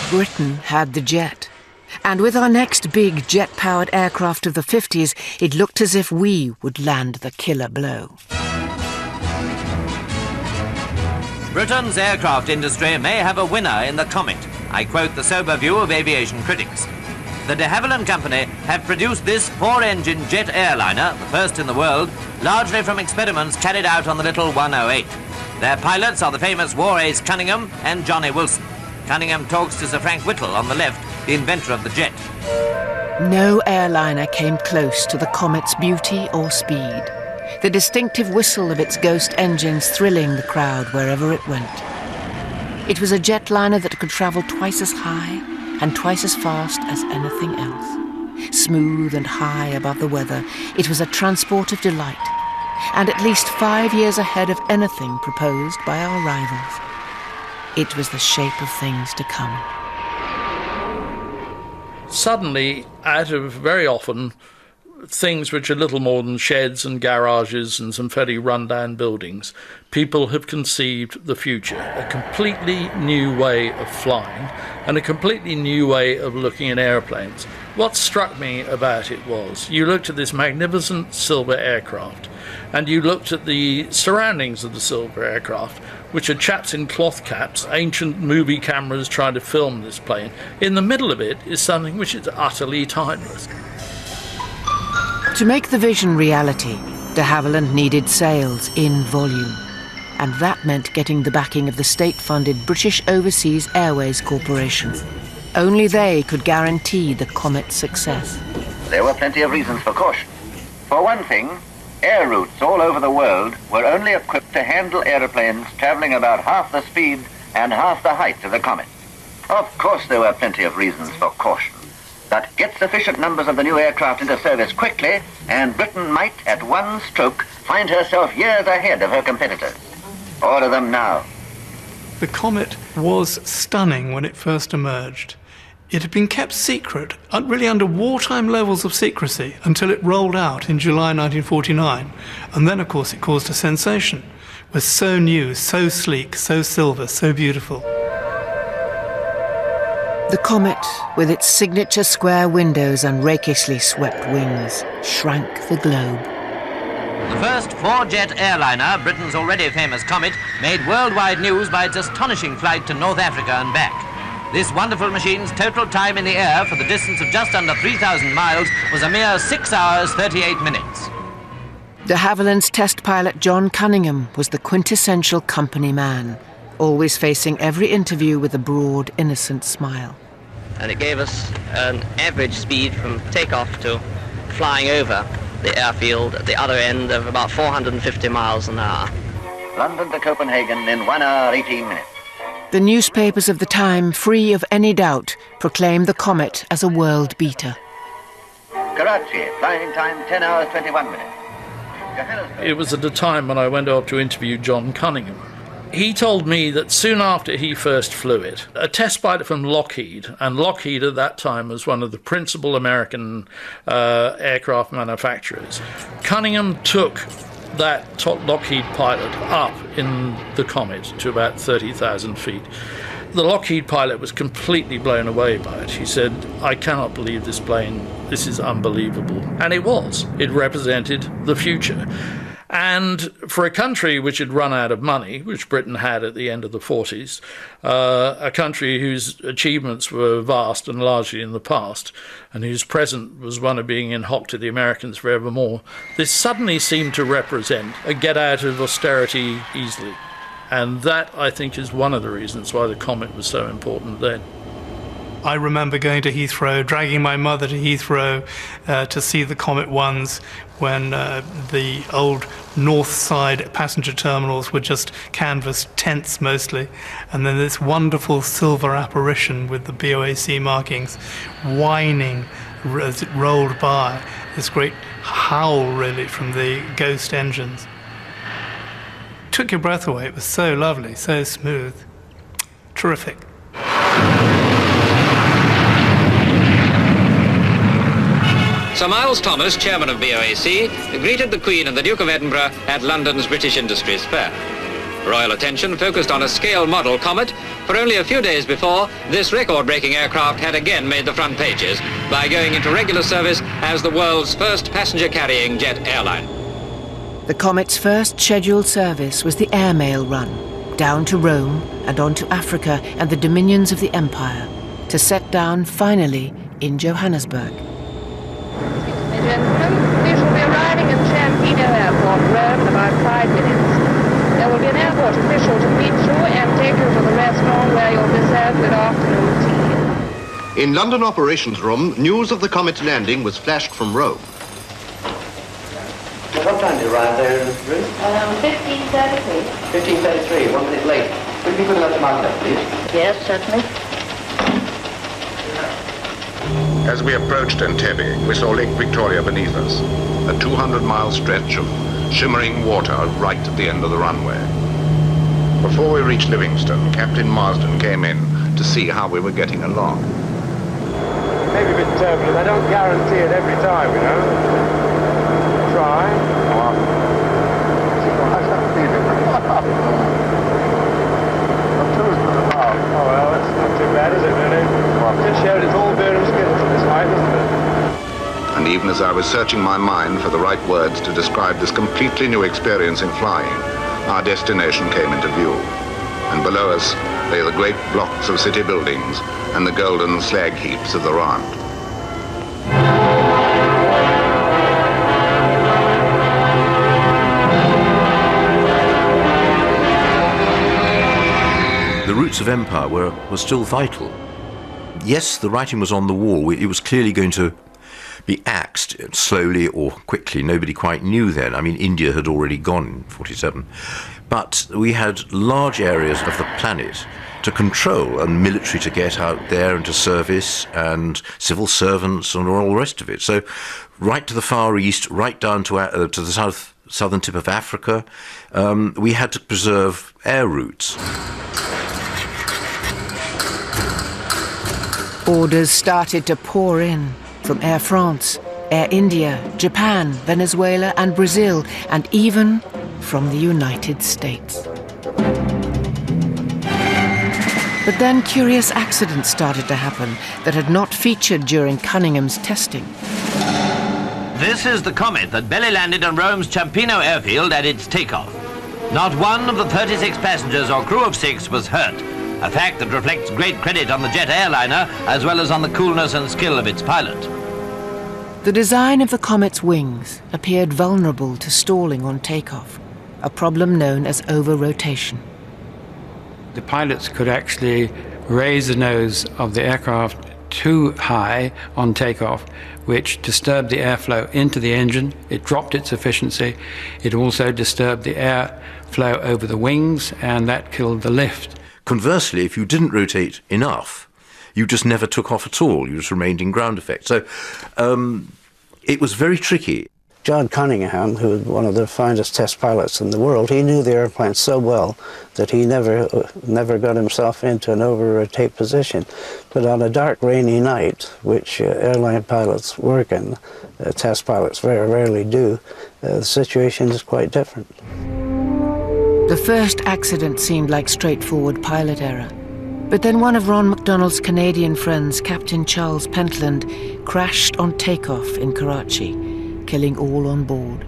Britain had the jet. And with our next big jet-powered aircraft of the 50s, it looked as if we would land the killer blow. Britain's aircraft industry may have a winner in the Comet. I quote the sober view of aviation critics. The de Havilland Company have produced this four-engine jet airliner, the first in the world, largely from experiments carried out on the little 108. Their pilots are the famous war ace Cunningham and Johnny Wilson. Cunningham talks to Sir Frank Whittle on the left, the inventor of the jet. No airliner came close to the Comet's beauty or speed, the distinctive whistle of its ghost engines thrilling the crowd wherever it went. It was a jetliner that could travel twice as high and twice as fast as anything else. Smooth and high above the weather, it was a transport of delight, and at least 5 years ahead of anything proposed by our rivals. It was the shape of things to come. Suddenly, out of very often things which are little more than sheds and garages and some fairly run-down buildings, people have conceived the future, a completely new way of flying and a completely new way of looking at airplanes. What struck me about it was you looked at this magnificent silver aircraft and you looked at the surroundings of the silver aircraft, which are chaps in cloth caps, ancient movie cameras trying to film this plane. In the middle of it is something which is utterly timeless. To make the vision reality, de Havilland needed sales in volume. And that meant getting the backing of the state-funded British Overseas Airways Corporation. Only they could guarantee the Comet's success. There were plenty of reasons for caution. For one thing, air routes all over the world were only equipped to handle aeroplanes traveling about half the speed and half the height of the Comet. Of course there were plenty of reasons for caution. But get sufficient numbers of the new aircraft into service quickly, and Britain might, at one stroke, find herself years ahead of her competitors. Order them now. The Comet was stunning when it first emerged. It had been kept secret, really under wartime levels of secrecy, until it rolled out in July 1949. And then, of course, it caused a sensation. It was so new, so sleek, so silver, so beautiful. The Comet, with its signature square windows and rakishly swept wings, shrank the globe. The first four-jet airliner, Britain's already famous Comet, made worldwide news by its astonishing flight to North Africa and back. This wonderful machine's total time in the air for the distance of just under 3,000 miles was a mere 6 hours, 38 minutes. De Havilland's test pilot John Cunningham was the quintessential company man, always facing every interview with a broad, innocent smile. And it gave us an average speed from takeoff to flying over the airfield at the other end of about 450 miles an hour. London to Copenhagen in 1 hour, 18 minutes. The newspapers of the time, free of any doubt, proclaimed the Comet as a world beater. Karachi, flying time 10 hours, 21 minutes. It was at a time when I went up to interview John Cunningham. He told me that soon after he first flew it, a test pilot from Lockheed, and Lockheed at that time was one of the principal American aircraft manufacturers, Cunningham took that Lockheed pilot up in the Comet to about 30,000 feet. The Lockheed pilot was completely blown away by it. He said, "I cannot believe this plane, this is unbelievable." And it was. It represented the future. And for a country which had run out of money, which Britain had at the end of the 40s, a country whose achievements were vast and largely in the past, and whose present was one of being in hock to the Americans forevermore, this suddenly seemed to represent a get out of austerity easily. And that, I think, is one of the reasons why the Comet was so important then. I remember going to Heathrow, dragging my mother to Heathrow to see the Comet Ones when the old north side passenger terminals were just canvas tents mostly, and then this wonderful silver apparition with the BOAC markings whining as it rolled by, this great howl really from the ghost engines. Took your breath away. It was so lovely, so smooth. Terrific. Sir Miles Thomas, chairman of BOAC, greeted the Queen and the Duke of Edinburgh at London's British Industries Fair. Royal attention focused on a scale model Comet, for only a few days before, this record-breaking aircraft had again made the front pages by going into regular service as the world's first passenger-carrying jet airline. The Comet's first scheduled service was the airmail run, down to Rome and on to Africa and the dominions of the Empire, to set down finally in Johannesburg. We shall be arriving at Ciampino Airport, Rome, in about 5 minutes. There will be an airport official to meet you and take you to the restaurant where you'll be served with afternoon tea. In London Operations Room, news of the Comet's landing was flashed from Rome. What time did you arrive there, Ruth? 15:33. 15:33, 1 minute late. Would you be good enough to mark that, please? Yes, certainly. As we approached Entebbe, we saw Lake Victoria beneath us, a 200-mile stretch of shimmering water right at the end of the runway. Before we reached Livingston, Captain Marsden came in to see how we were getting along. Maybe a bit turbulent. I don't guarantee it every time, you know. Try. Oh, well, that's not too bad, is it, really? Just showed its all bearing skills at this height, isn't it? And even as I was searching my mind for the right words to describe this completely new experience in flying, our destination came into view. And below us lay the great blocks of city buildings and the golden slag heaps of the Rand. The roots of empire were still vital. Yes, the writing was on the wall. It was clearly going to be axed slowly or quickly. Nobody quite knew then. I mean, India had already gone in 47. But we had large areas of the planet to control and military to get out there and to service and civil servants and all the rest of it. So right to the Far East, right down to the southern tip of Africa, we had to preserve air routes. Orders started to pour in from Air France, Air India, Japan, Venezuela and Brazil, and even from the United States. But then curious accidents started to happen that had not featured during Cunningham's testing. This is the Comet that belly landed on Rome's Ciampino airfield at its takeoff. Not one of the 36 passengers or crew of 6 was hurt, a fact that reflects great credit on the jet airliner as well as on the coolness and skill of its pilot. The design of the Comet's wings appeared vulnerable to stalling on takeoff, a problem known as over-rotation. The pilots could actually raise the nose of the aircraft too high on takeoff, which disturbed the airflow into the engine. It dropped its efficiency. It also disturbed the airflow over the wings, and that killed the lift. Conversely, if you didn't rotate enough, you just never took off at all. You just remained in ground effect. So it was very tricky. John Cunningham, who was one of the finest test pilots in the world, he knew the airplane so well that he never got himself into an over-rotate position. But on a dark, rainy night, which airline pilots work in, test pilots very rarely do, the situation is quite different. The first accident seemed like straightforward pilot error. But then one of Ron MacDonald's Canadian friends, Captain Charles Pentland, crashed on takeoff in Karachi, killing all on board.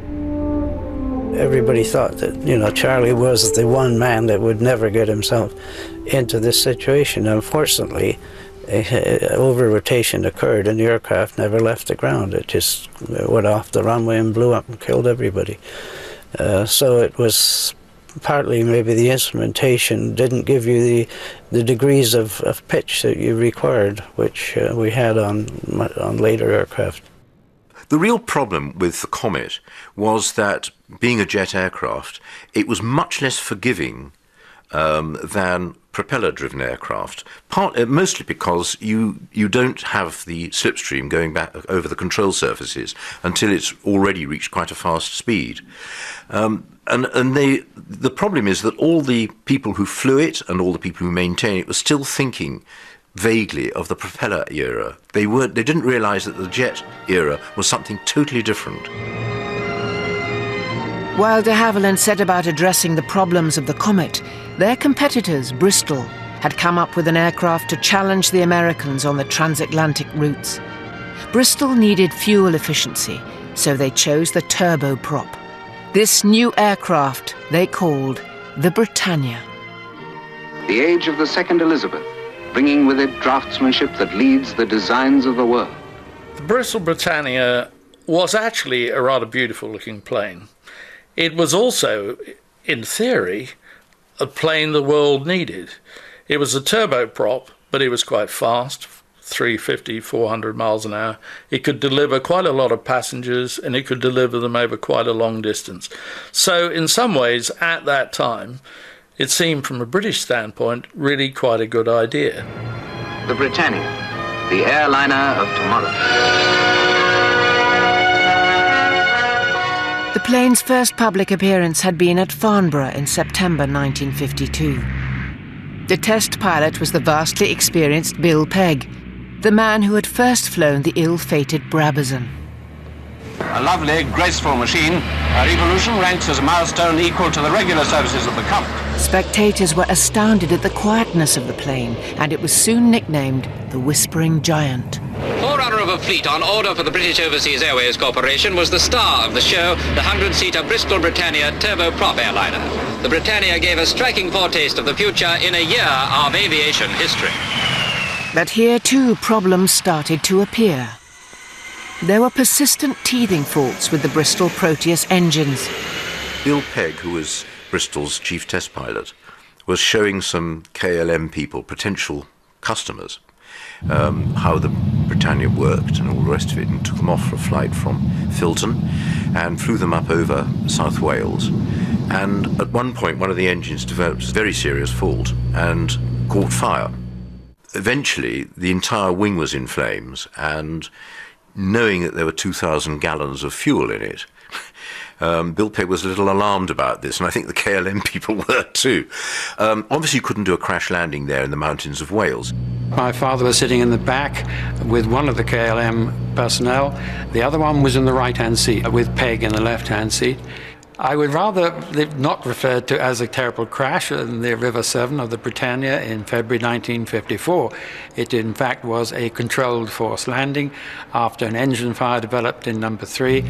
Everybody thought that, Charlie was the one man that would never get himself into this situation. Unfortunately, over-rotation occurred and the aircraft never left the ground. It just went off the runway and blew up and killed everybody. So it was partly maybe the instrumentation didn't give you the degrees of pitch that you required, which we had on later aircraft. The real problem with the Comet was that, being a jet aircraft, it was much less forgiving than propeller-driven aircraft, mostly because you don't have the slipstream going back over the control surfaces until it's already reached quite a fast speed. And the problem is that all the people who flew it and all the people who maintain it were still thinking vaguely of the propeller era. They didn't realise that the jet era was something totally different. While de Havilland set about addressing the problems of the Comet, their competitors, Bristol, had come up with an aircraft to challenge the Americans on the transatlantic routes. Bristol needed fuel efficiency, so they chose the turboprop. This new aircraft they called the Britannia. The age of the Second Elizabeth, bringing with it draftsmanship that leads the designs of the world. The Bristol Britannia was actually a rather beautiful-looking plane. It was also, in theory, a plane the world needed. It was a turboprop, but it was quite fast, 350, 400 miles an hour. It could deliver quite a lot of passengers, and it could deliver them over quite a long distance. So in some ways, at that time, it seemed from a British standpoint really quite a good idea. The Britannia, the airliner of tomorrow. The plane's first public appearance had been at Farnborough in September 1952. The test pilot was the vastly experienced Bill Pegg, the man who had first flown the ill-fated Brabazon. A lovely, graceful machine, her evolution ranks as a milestone equal to the regular services of the Comet. Spectators were astounded at the quietness of the plane, and it was soon nicknamed the Whispering Giant. Forerunner of a fleet on order for the British Overseas Airways Corporation was the star of the show, the 100-seater Bristol Britannia turboprop airliner. The Britannia gave a striking foretaste of the future in a year of aviation history. But here too problems started to appear. There were persistent teething faults with the Bristol Proteus engines. Bill Pegg, who was Bristol's chief test pilot, was showing some KLM people, potential customers, how the Britannia worked and all the rest of it, and took them off for a flight from Filton and flew them up over South Wales. And at one point, one of the engines developed a very serious fault and caught fire. Eventually, the entire wing was in flames, and knowing that there were 2,000 gallons of fuel in it, Bill Pegg was a little alarmed about this, and I think the KLM people were too. Obviously, you couldn't do a crash landing there in the mountains of Wales. My father was sitting in the back with one of the KLM personnel. The other one was in the right-hand seat with Pegg in the left-hand seat. I would rather not referred to as a terrible crash in the River Severn of the Britannia in February 1954. It in fact was a controlled force landing after an engine fire developed in number 3.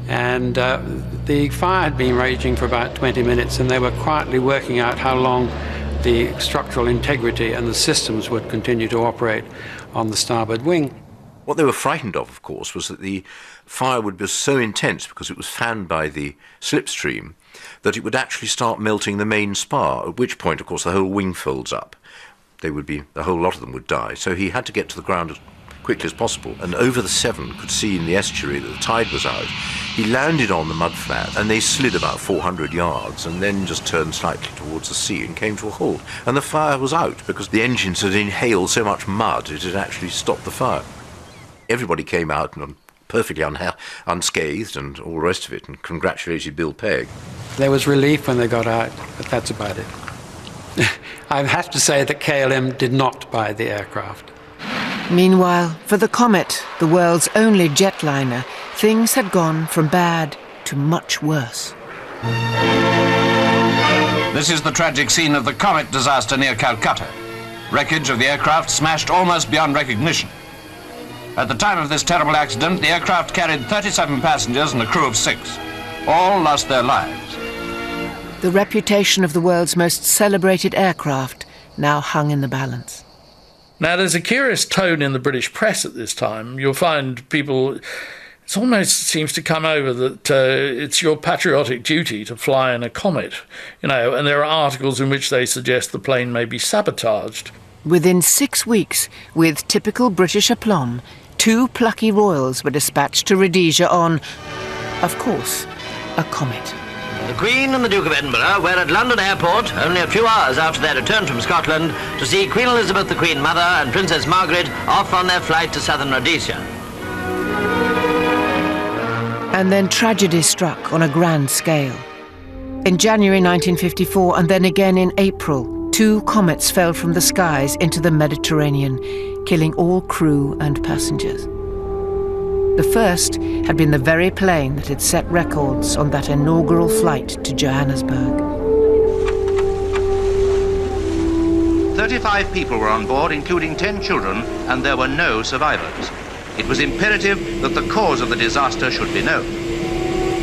And the fire had been raging for about 20 minutes, and they were quietly working out how long the structural integrity and the systems would continue to operate on the starboard wing. What they were frightened of course, was that the fire would be so intense, because it was fanned by the slipstream, that it would actually start melting the main spar, at which point, of course, the whole wing folds up. The whole lot of them would die. So he had to get to the ground as quickly as possible, and over the Severn could see in the estuary that the tide was out. He landed on the mudflat, and they slid about 400 yards, and then just turned slightly towards the sea and came to a halt. And the fire was out, because the engines had inhaled so much mud, it had actually stopped the fire. Everybody came out and perfectly unscathed and all the rest of it, and congratulated Bill Pegg. There was relief when they got out, but that's about it. I have to say that KLM did not buy the aircraft. Meanwhile, for the Comet, the world's only jetliner, things had gone from bad to much worse. This is the tragic scene of the Comet disaster near Calcutta. Wreckage of the aircraft smashed almost beyond recognition. At the time of this terrible accident, the aircraft carried 37 passengers and a crew of 6. All lost their lives. The reputation of the world's most celebrated aircraft now hung in the balance. Now, there's a curious tone in the British press at this time. You'll find people, it almost seems to come over that it's your patriotic duty to fly in a Comet, and there are articles in which they suggest the plane may be sabotaged. Within 6 weeks, with typical British aplomb, 2 plucky royals were dispatched to Rhodesia on, of course, a Comet. The Queen and the Duke of Edinburgh were at London Airport only a few hours after their return from Scotland to see Queen Elizabeth, the Queen Mother, and Princess Margaret off on their flight to southern Rhodesia. And then tragedy struck on a grand scale. In January 1954, and then again in April, 2 comets fell from the skies into the Mediterranean, killing all crew and passengers. The first had been the very plane that had set records on that inaugural flight to Johannesburg. 35 people were on board, including 10 children, and there were no survivors. It was imperative that the cause of the disaster should be known.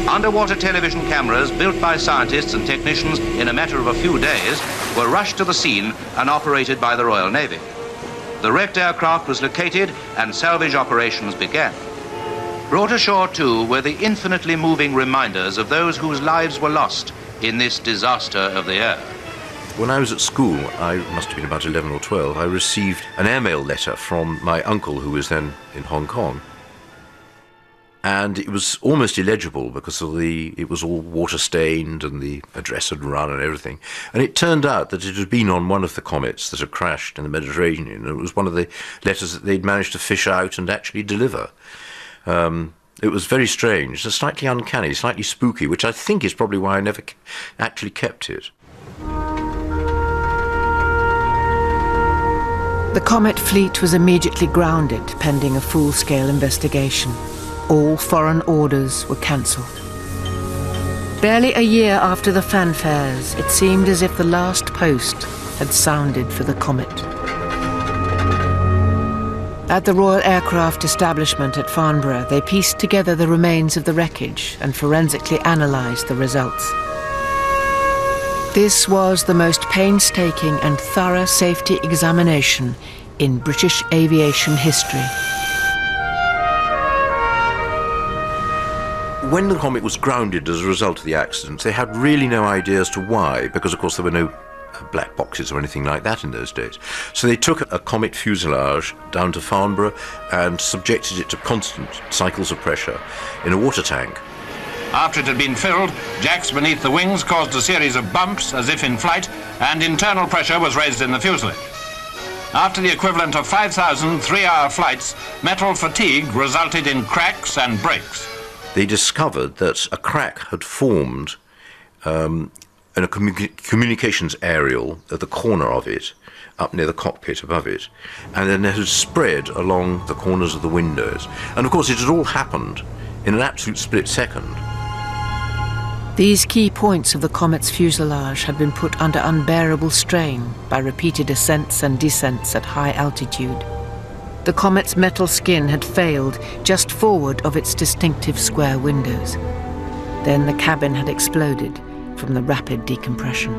Underwater television cameras, built by scientists and technicians in a matter of a few days, were rushed to the scene and operated by the Royal Navy. The wrecked aircraft was located and salvage operations began. Brought ashore, too, were the infinitely moving reminders of those whose lives were lost in this disaster of the air. When I was at school, I must have been about 11 or 12, I received an airmail letter from my uncle, who was then in Hong Kong. And it was almost illegible because it was all water-stained and the address had run and everything. And it turned out that it had been on one of the comets that had crashed in the Mediterranean. And it was one of the letters that they'd managed to fish out and actually deliver. It was very strange, slightly uncanny, slightly spooky, which I think is probably why I never actually kept it. The Comet fleet was immediately grounded, pending a full-scale investigation. All foreign orders were cancelled. Barely a year after the fanfares, it seemed as if the last post had sounded for the Comet. At the Royal Aircraft Establishment at Farnborough, they pieced together the remains of the wreckage and forensically analysed the results. This was the most painstaking and thorough safety examination in British aviation history. When the Comet was grounded as a result of the accident, they had really no idea as to why, because of course there were no black boxes or anything like that in those days. So they took a Comet fuselage down to Farnborough and subjected it to constant cycles of pressure in a water tank. After it had been filled, jacks beneath the wings caused a series of bumps as if in flight, and internal pressure was raised in the fuselage. After the equivalent of 5,000 three-hour flights, metal fatigue resulted in cracks and breaks. They discovered that a crack had formed in a communications aerial at the corner of it, up near the cockpit above it, and then it had spread along the corners of the windows. And of course it had all happened in an absolute split second. These key points of the Comet's fuselage had been put under unbearable strain by repeated ascents and descents at high altitude. The Comet's metal skin had failed just forward of its distinctive square windows. Then the cabin had exploded from the rapid decompression.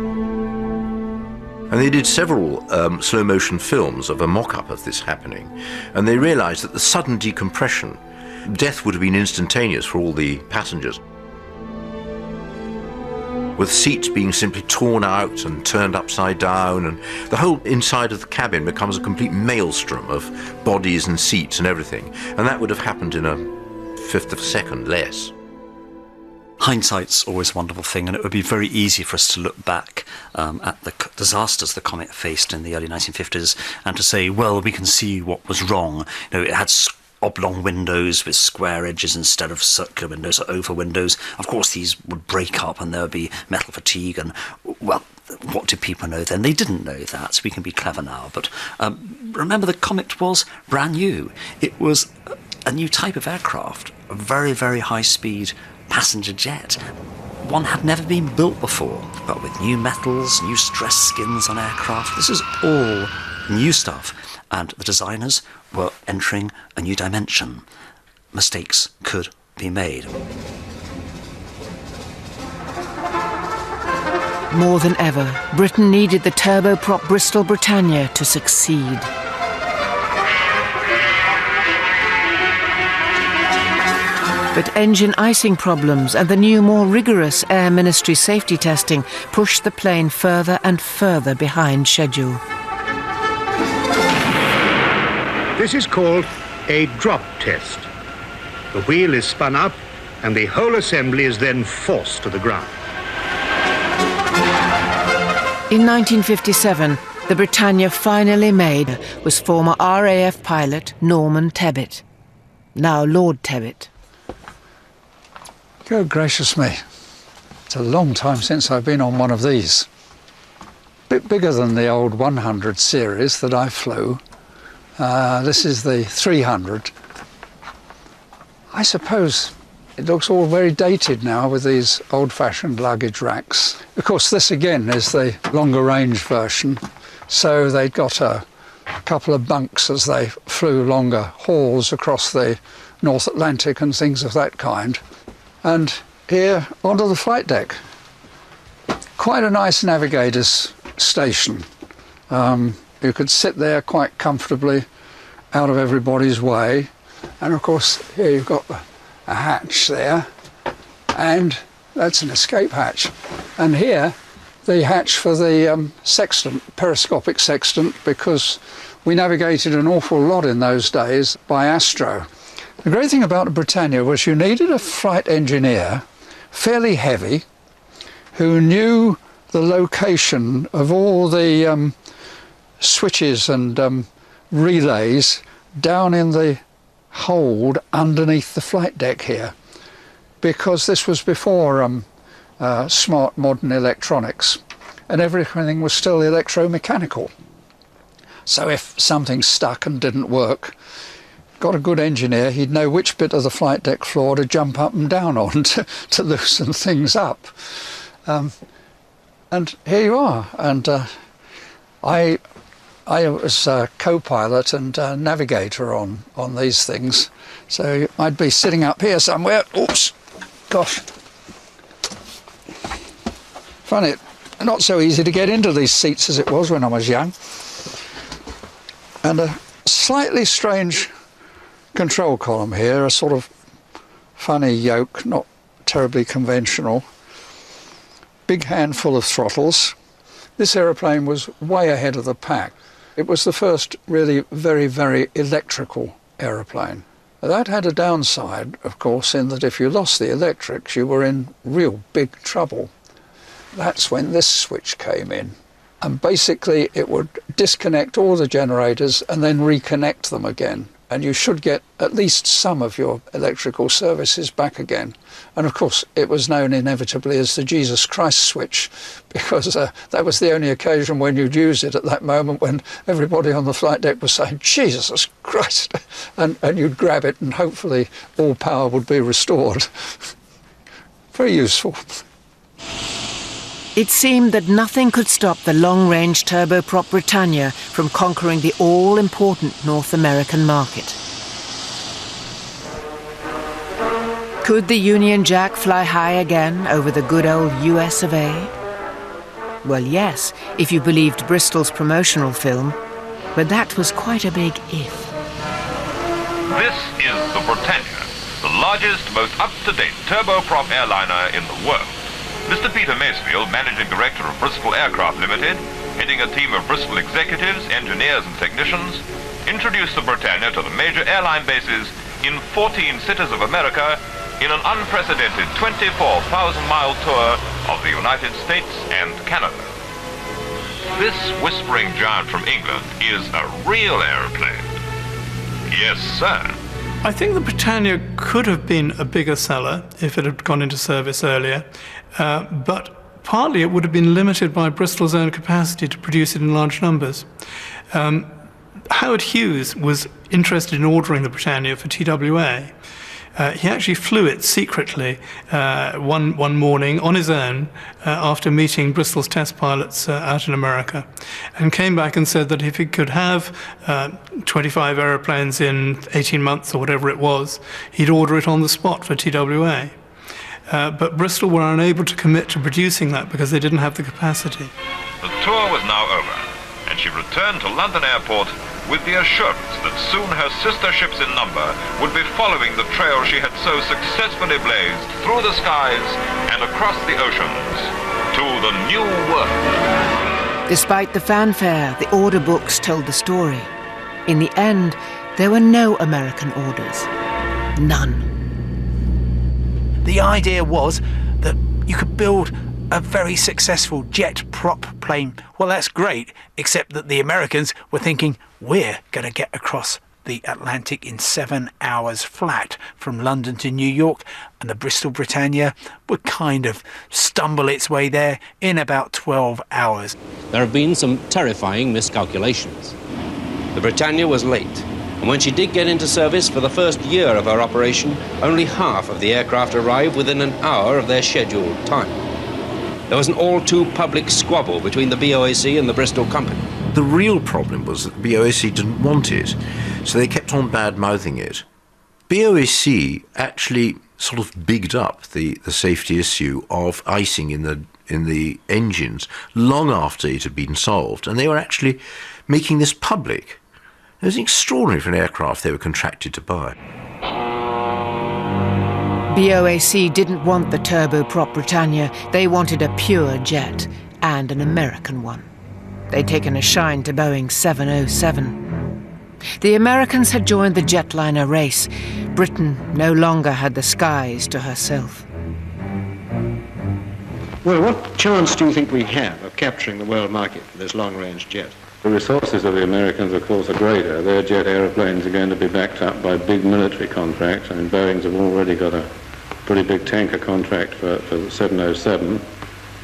And they did several slow-motion films of a mock-up of this happening, and they realized that the sudden decompression, death would have been instantaneous for all the passengers, with seats being simply torn out and turned upside down, and the whole inside of the cabin becomes a complete maelstrom of bodies and seats and everything. And that would have happened in a fifth of a second less. Hindsight's always a wonderful thing, and it would be very easy for us to look back at the disasters the Comet faced in the early 1950s and to say, well, we can see what was wrong. You know, it had oblong windows with square edges instead of circular windows or oval windows. Of course, these would break up and there would be metal fatigue. And, well, what did people know then? They didn't know that, so we can be clever now. But remember, the Comet was brand new. It was a new type of aircraft, a very, very high-speed passenger jet. One had never been built before, but with new metals, new stress skins on aircraft. This is all new stuff. And the designers were entering a new dimension. Mistakes could be made. More than ever, Britain needed the turboprop Bristol Britannia to succeed. But engine icing problems and the new, more rigorous Air Ministry safety testing pushed the plane further and further behind schedule. This is called a drop test. The wheel is spun up and the whole assembly is then forced to the ground. In 1957, the Britannia finally made was former RAF pilot Norman Tebbit, now Lord Tebbit. Good gracious me. It's a long time since I've been on one of these. Bit bigger than the old 100 series that I flew. This is the 300. I suppose it looks all very dated now with these old-fashioned luggage racks. Of course, this again is the longer range version, so they'd got a couple of bunks as they flew longer hauls across the North Atlantic and things of that kind. And here onto the flight deck. Quite a nice navigator's station. You could sit there quite comfortably out of everybody's way. And of course, here you've got a hatch there, and that's an escape hatch. And here, the hatch for the sextant, periscopic sextant, because we navigated an awful lot in those days by astro. The great thing about the Britannia was you needed a flight engineer, fairly heavy, who knew the location of all the switches and relays down in the hold underneath the flight deck here, because this was before smart modern electronics, and everything was still electromechanical. So if something stuck and didn't work, got a good engineer, he'd know which bit of the flight deck floor to jump up and down on to loosen things up. And here you are. And I was co-pilot and navigator on these things. So I'd be sitting up here somewhere. Oops, gosh. Funny, not so easy to get into these seats as it was when I was young. And a slightly strange control column here, a sort of funny yoke, not terribly conventional. Big handful of throttles. This aeroplane was way ahead of the pack. It was the first really very, very electrical aeroplane. That had a downside, of course, in that if you lost the electrics, you were in real big trouble. That's when this switch came in. And basically it would disconnect all the generators and then reconnect them again. And you should get at least some of your electrical services back again. And of course, it was known inevitably as the Jesus Christ switch, because that was the only occasion when you'd use it at that moment, when everybody on the flight deck was saying, Jesus Christ, and you'd grab it and hopefully all power would be restored. Very useful. It seemed that nothing could stop the long-range turboprop Britannia from conquering the all-important North American market. Could the Union Jack fly high again over the good old US of A? Well, yes, if you believed Bristol's promotional film, but that was quite a big if. This is the Britannia, the largest, most up-to-date turboprop airliner in the world. Mr. Peter Masefield, Managing Director of Bristol Aircraft Limited, heading a team of Bristol executives, engineers and technicians, introduced the Britannia to the major airline bases in 14 cities of America in an unprecedented 24,000-mile tour of the United States and Canada. This whispering giant from England is a real airplane. Yes, sir. I think the Britannia could have been a bigger seller if it had gone into service earlier, but partly it would have been limited by Bristol's own capacity to produce it in large numbers. Howard Hughes was interested in ordering the Britannia for TWA. He actually flew it secretly one morning on his own after meeting Bristol's test pilots out in America, and came back and said that if he could have 25 aeroplanes in 18 months or whatever it was, he'd order it on the spot for TWA. But Bristol were unable to commit to producing that because they didn't have the capacity. The tour was now over, and she returned to London Airport with the assurance that soon her sister ships in number would be following the trail she had so successfully blazed through the skies and across the oceans to the new world. Despite the fanfare, the order books told the story. In the end, there were no American orders. None. The idea was that you could build a very successful jet prop plane. Well, that's great, except that the Americans were thinking, we're going to get across the Atlantic in 7 hours flat from London to New York, and the Bristol Britannia would kind of stumble its way there in about 12 hours. There have been some terrifying miscalculations. The Britannia was late. And when she did get into service for the first year of her operation, only half of the aircraft arrived within an hour of their scheduled time. There was an all-too-public squabble between the BOAC and the Bristol company. The real problem was that the BOAC didn't want it, so they kept on bad-mouthing it. BOAC actually sort of bigged up the safety issue of icing in the engines long after it had been solved, and they were actually making this public. It was extraordinary for an aircraft they were contracted to buy. BOAC didn't want the turboprop Britannia. They wanted a pure jet, and an American one. They'd taken a shine to Boeing 707. The Americans had joined the jetliner race. Britain no longer had the skies to herself. Well, what chance do you think we have of capturing the world market for this long-range jet? The resources of the Americans, of course, are greater. Their jet aeroplanes are going to be backed up by big military contracts. I mean, Boeing's have already got a pretty big tanker contract for 707.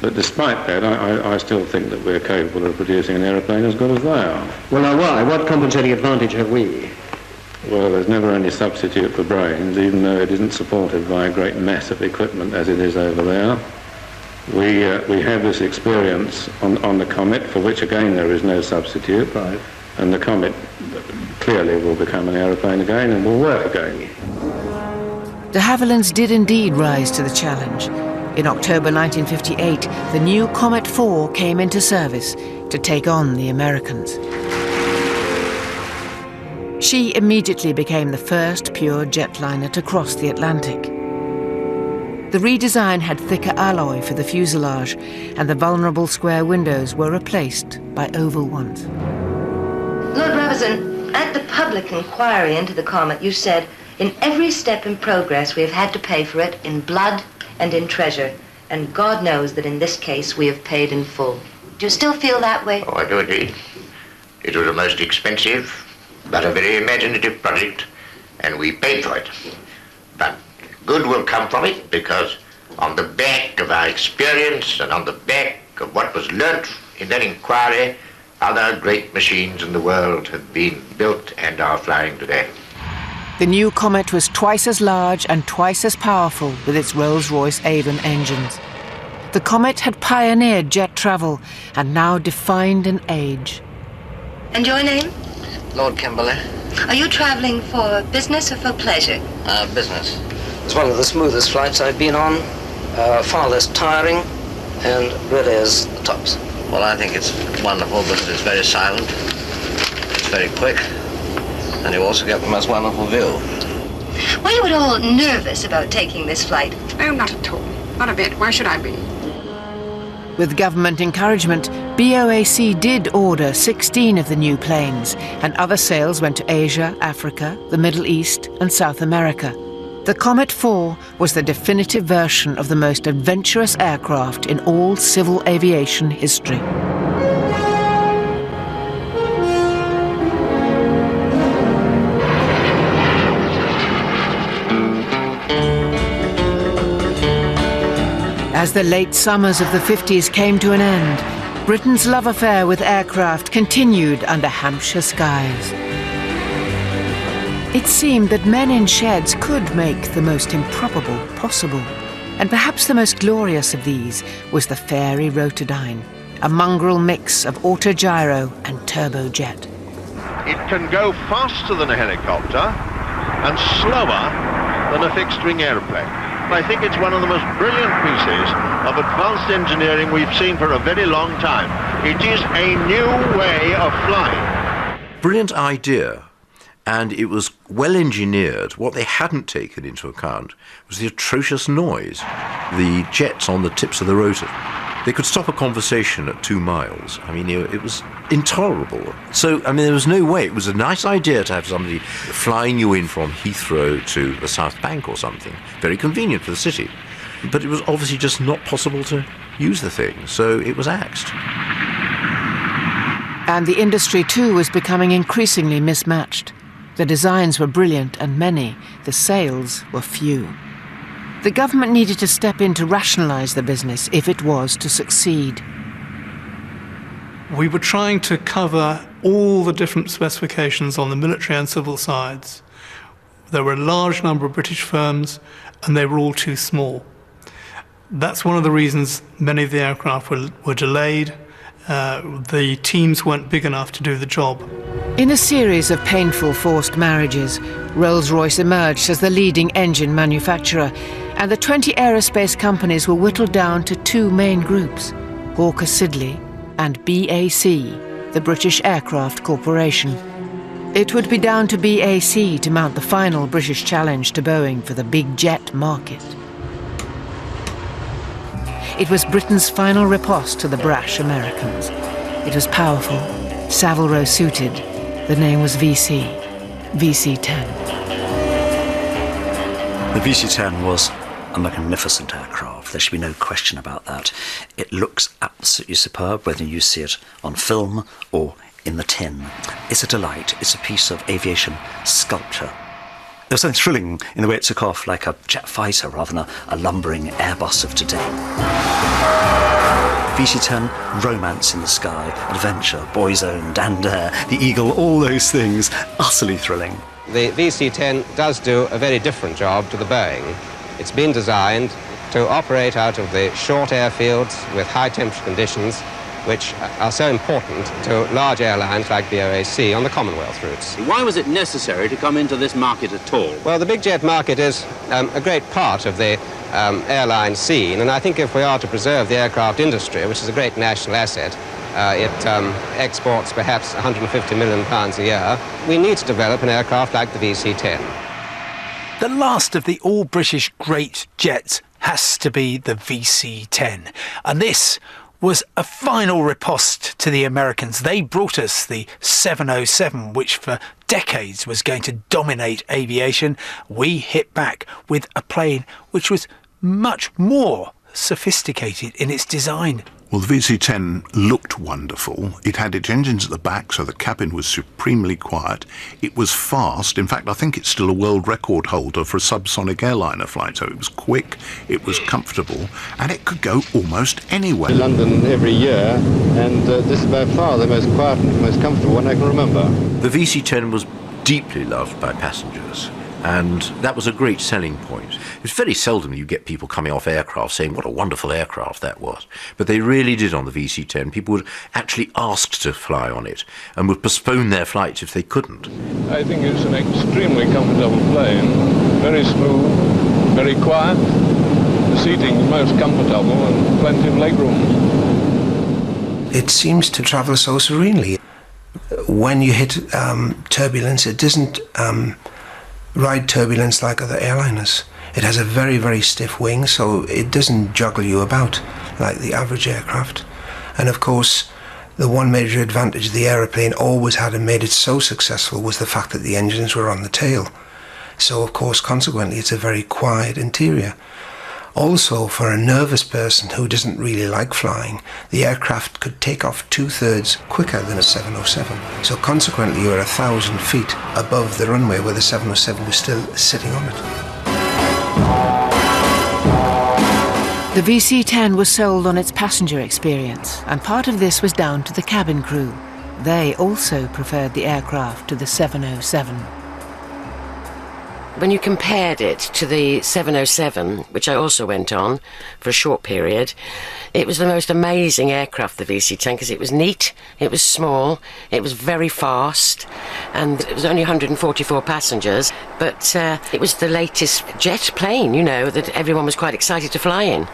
But despite that, I still think that we're capable of producing an aeroplane as good as they are. Well, now why? What compensating advantage have we? Well, there's never any substitute for brains, even though it isn't supported by a great mass of equipment as it is over there. We have this experience on the Comet, for which, again, there is no substitute. Right. And the Comet clearly will become an aeroplane again and will work again. De Havillands did indeed rise to the challenge. In October 1958, the new Comet 4 came into service to take on the Americans. She immediately became the first pure jetliner to cross the Atlantic. The redesign had thicker alloy for the fuselage, and the vulnerable square windows were replaced by oval ones. Lord Brabazon, at the public inquiry into the Comet, you said, in every step in progress we have had to pay for it in blood and in treasure, and God knows that in this case we have paid in full. Do you still feel that way? Oh, I do indeed. It was a most expensive, but a very imaginative project, and we paid for it. But good will come from it, because on the back of our experience and on the back of what was learnt in that inquiry, other great machines in the world have been built and are flying today. The new Comet was twice as large and twice as powerful with its Rolls-Royce Avon engines. The Comet had pioneered jet travel and now defined an age. And your name? Lord Kimberley. Are you travelling for business or for pleasure? Business. It's one of the smoothest flights I've been on, far less tiring, and really is the tops. Well, I think it's wonderful, but it's very silent. It's very quick. And you also get the most wonderful view. Were you at all nervous about taking this flight? Oh, not at all. Not a bit. Why should I be? With government encouragement, BOAC did order 16 of the new planes, and other sales went to Asia, Africa, the Middle East, and South America. The Comet 4 was the definitive version of the most adventurous aircraft in all civil aviation history. As the late summers of the 50s came to an end, Britain's love affair with aircraft continued under Hampshire skies. It seemed that men in sheds could make the most improbable possible. And perhaps the most glorious of these was the fairy Rotodyne, a mongrel mix of autogyro and turbojet. It can go faster than a helicopter and slower than a fixed-wing aeroplane. I think it's one of the most brilliant pieces of advanced engineering we've seen for a very long time. It is a new way of flying. Brilliant idea. And it was well engineered. What they hadn't taken into account was the atrocious noise. The jets on the tips of the rotor, they could stop a conversation at 2 miles. I mean, it was intolerable. So, I mean, there was no way. It was a nice idea to have somebody flying you in from Heathrow to the South Bank or something. Very convenient for the city. But it was obviously just not possible to use the thing, so it was axed. And the industry, too, was becoming increasingly mismatched. The designs were brilliant and many, the sales were few. The government needed to step in to rationalise the business if it was to succeed. We were trying to cover all the different specifications on the military and civil sides. There were a large number of British firms, and they were all too small. That's one of the reasons many of the aircraft were delayed. The teams weren't big enough to do the job. In a series of painful forced marriages, Rolls-Royce emerged as the leading engine manufacturer, and the 20 aerospace companies were whittled down to two main groups, Hawker Siddeley and BAC, the British Aircraft Corporation. It would be down to BAC to mount the final British challenge to Boeing for the big jet market. It was Britain's final riposte to the brash Americans. It was powerful, Savile-Row suited. The name was VC-10. The VC-10 was a magnificent aircraft. There should be no question about that. It looks absolutely superb, whether you see it on film or in the tin. It's a delight. It's a piece of aviation sculpture. There was something thrilling in the way it took off like a jet fighter rather than a lumbering Airbus of today. VC-10, romance in the sky, adventure, boy's own, Dander, the Eagle, all those things, utterly thrilling. The VC-10 does do a very different job to the Boeing. It's been designed to operate out of the short airfields with high temperature conditions, which are so important to large airlines like BOAC on the Commonwealth routes. Why was it necessary to come into this market at all? Well, the big jet market is a great part of the airline scene, and I think if we are to preserve the aircraft industry, which is a great national asset, it exports perhaps £150 million a year, we need to develop an aircraft like the VC-10. The last of the all-British great jets has to be the VC-10, and this was a final riposte to the Americans. They brought us the 707, which for decades was going to dominate aviation. We hit back with a plane which was much more sophisticated in its design. Well, the VC-10 looked wonderful. It had its engines at the back, so the cabin was supremely quiet. It was fast. In fact, I think it's still a world record holder for a subsonic airliner flight. So it was quick, it was comfortable, and it could go almost anywhere. London every year, and this is by far the most quiet and most comfortable one I can remember. The VC-10 was deeply loved by passengers, and that was a great selling point. It's very seldom you get people coming off aircraft saying what a wonderful aircraft that was. But they really did on the VC-10. People would actually ask to fly on it and would postpone their flights if they couldn't. I think it's an extremely comfortable plane, very smooth, very quiet, the seating is most comfortable and plenty of legroom. It seems to travel so serenely. When you hit turbulence, it doesn't ride turbulence like other airliners. It has a very, very stiff wing, so it doesn't juggle you about like the average aircraft. And of course, the one major advantage the aeroplane always had and made it so successful was the fact that the engines were on the tail. So of course, consequently, it's a very quiet interior. Also, for a nervous person who doesn't really like flying, the aircraft could take off 2/3 quicker than a 707. So consequently, you're 1,000 feet above the runway where the 707 was still sitting on it. The VC-10 was sold on its passenger experience, and part of this was down to the cabin crew. They also preferred the aircraft to the 707. When you compared it to the 707, which I also went on for a short period, it was the most amazing aircraft, the VC-10, because it was neat, it was small, it was very fast, and it was only 144 passengers, but it was the latest jet plane, you know, that everyone was quite excited to fly in.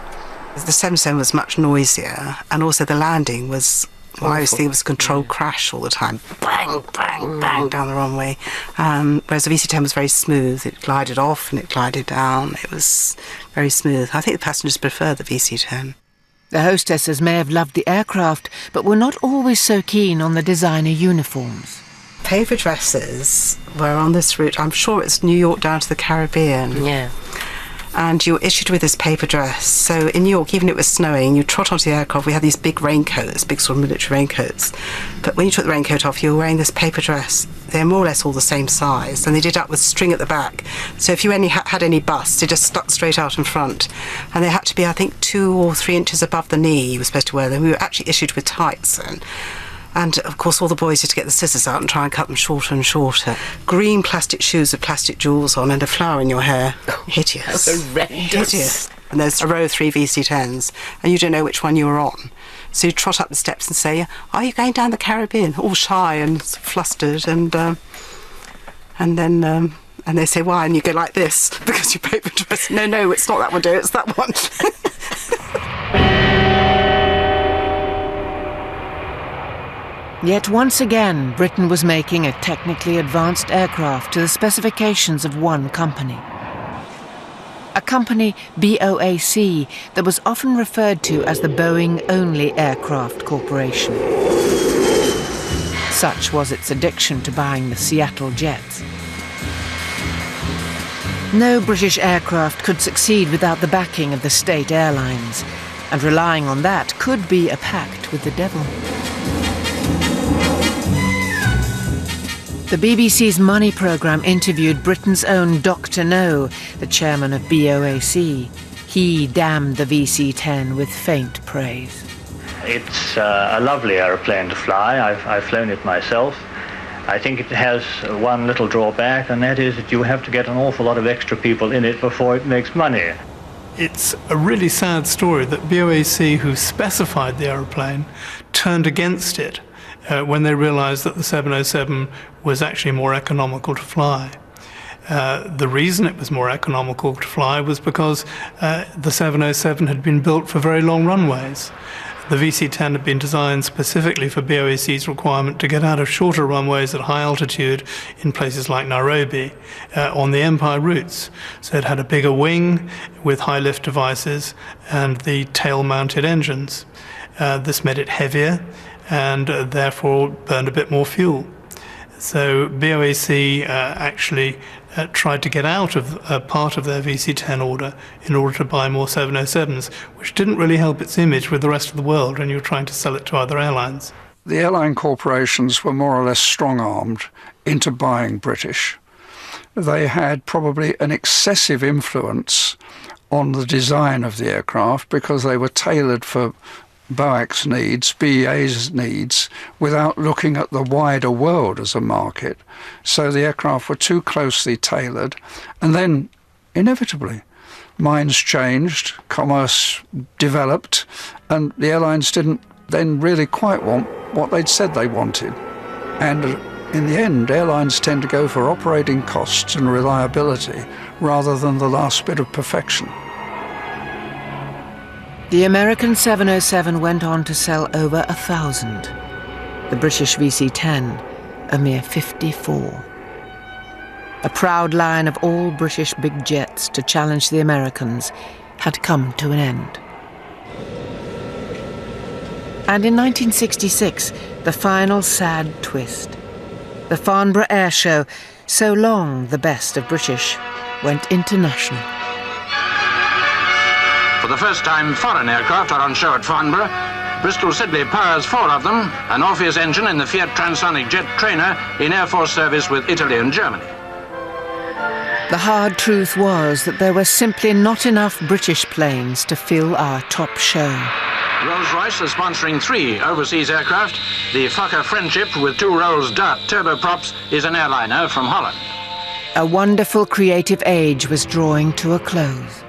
The 707 was much noisier, and also the landing was, well, I always think it was a controlled crash all the time. Bang, bang, bang down the runway. Whereas the VC-10 was very smooth. It glided off and it glided down. It was very smooth. I think the passengers preferred the VC-10. The hostesses may have loved the aircraft, but were not always so keen on the designer uniforms. Paper dresses were on this route. I'm sure it's New York down to the Caribbean. Yeah. And you were issued with this paper dress. So in New York, even if it was snowing, you trot onto the aircraft, we had these big raincoats, big sort of military raincoats. But when you took the raincoat off, you were wearing this paper dress. They're more or less all the same size, and they did up with string at the back. So if you had any bust, it just stuck straight out in front. And they had to be, I think, 2 or 3 inches above the knee you were supposed to wear them. We were actually issued with tights then. And of course all the boys used to get the scissors out and try and cut them shorter and shorter. Green plastic shoes with plastic jewels on and a flower in your hair. Hideous. Horrendous. Hideous. And there's a row of 3 VC10s and you don't know which one you were on. So you trot up the steps and say, "Are you going down the Caribbean?" All shy and flustered, and they say, "Why?" And you go like this because your paper dress. No, it's not that one, dear. It's that one. Yet once again, Britain was making a technically advanced aircraft to the specifications of one company. A company, BOAC, that was often referred to as the Boeing-only Aircraft Corporation. Such was its addiction to buying the Seattle jets. No British aircraft could succeed without the backing of the state airlines, and relying on that could be a pact with the devil. The BBC's Money programme interviewed Britain's own Dr. No, the chairman of BOAC. He damned the VC-10 with faint praise. It's a lovely aeroplane to fly. I've flown it myself. I think it has one little drawback, and that is that you have to get an awful lot of extra people in it before it makes money. It's a really sad story that BOAC, who specified the aeroplane, turned against it when they realized that the 707 was actually more economical to fly. The reason it was more economical to fly was because the 707 had been built for very long runways. The VC-10 had been designed specifically for BOAC's requirement to get out of shorter runways at high altitude in places like Nairobi on the Empire routes. So it had a bigger wing with high lift devices and the tail-mounted engines. This made it heavier and therefore burned a bit more fuel. So BOAC actually tried to get out of part of their VC-10 order in order to buy more 707s, which didn't really help its image with the rest of the world when you were trying to sell it to other airlines. The airline corporations were more or less strong-armed into buying British. They had probably an excessive influence on the design of the aircraft because they were tailored for BOAC's needs, BEA's needs, without looking at the wider world as a market. So the aircraft were too closely tailored, and then, inevitably, minds changed, commerce developed, and the airlines didn't then really quite want what they'd said they wanted. And in the end, airlines tend to go for operating costs and reliability rather than the last bit of perfection. The American 707 went on to sell over 1,000. The British VC-10, a mere 54. A proud line of all British big jets to challenge the Americans had come to an end. And in 1966, the final sad twist. The Farnborough Air Show, so long the best of British, went international. For the first time, foreign aircraft are on show at Farnborough. Bristol Siddeley powers 4 of them, an Orpheus engine in the Fiat Transonic jet trainer in Air Force service with Italy and Germany. The hard truth was that there were simply not enough British planes to fill our top show. Rolls-Royce is sponsoring 3 overseas aircraft. The Fokker Friendship with 2 Rolls Dart turboprops is an airliner from Holland. A wonderful creative age was drawing to a close.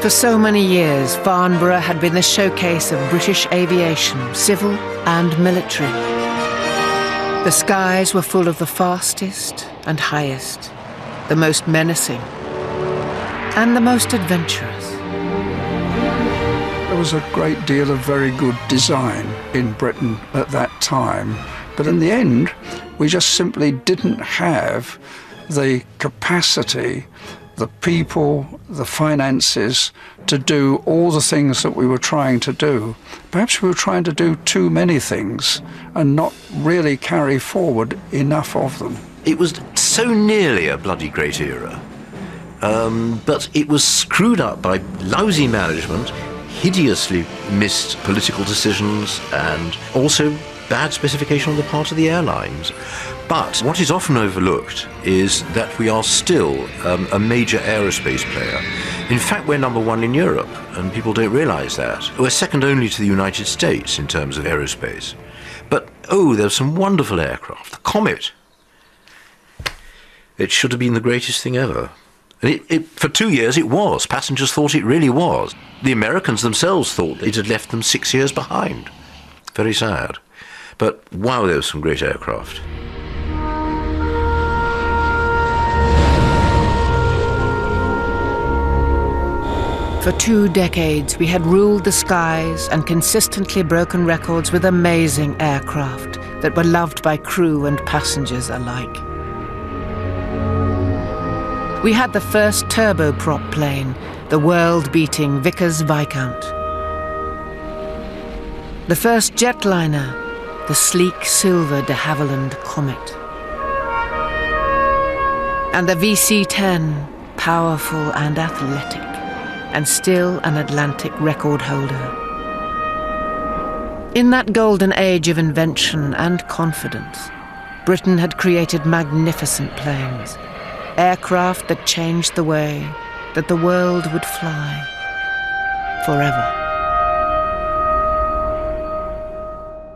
For so many years, Farnborough had been the showcase of British aviation, civil and military. The skies were full of the fastest and highest, the most menacing and the most adventurous. There was a great deal of very good design in Britain at that time, but in the end, we just simply didn't have the capacity, the people, the finances to do all the things that we were trying to do. Perhaps we were trying to do too many things and not really carry forward enough of them. It was so nearly a bloody great era, but it was screwed up by lousy management, hideously missed political decisions, and also bad specification on the part of the airlines. But what is often overlooked is that we are still a major aerospace player. In fact, we're number one in Europe, and people don't realise that. We're second only to the United States in terms of aerospace. But, there's some wonderful aircraft. The Comet. It should have been the greatest thing ever. And for 2 years it was. Passengers thought it really was. The Americans themselves thought it had left them 6 years behind. Very sad. But, wow, there was some great aircraft. For 2 decades, we had ruled the skies and consistently broken records with amazing aircraft that were loved by crew and passengers alike. We had the first turboprop plane, the world-beating Vickers-Viscount. The first jetliner, the sleek silver de Havilland Comet. And the VC-10, powerful and athletic, and still an Atlantic record holder. In that golden age of invention and confidence, Britain had created magnificent planes, aircraft that changed the way that the world would fly forever.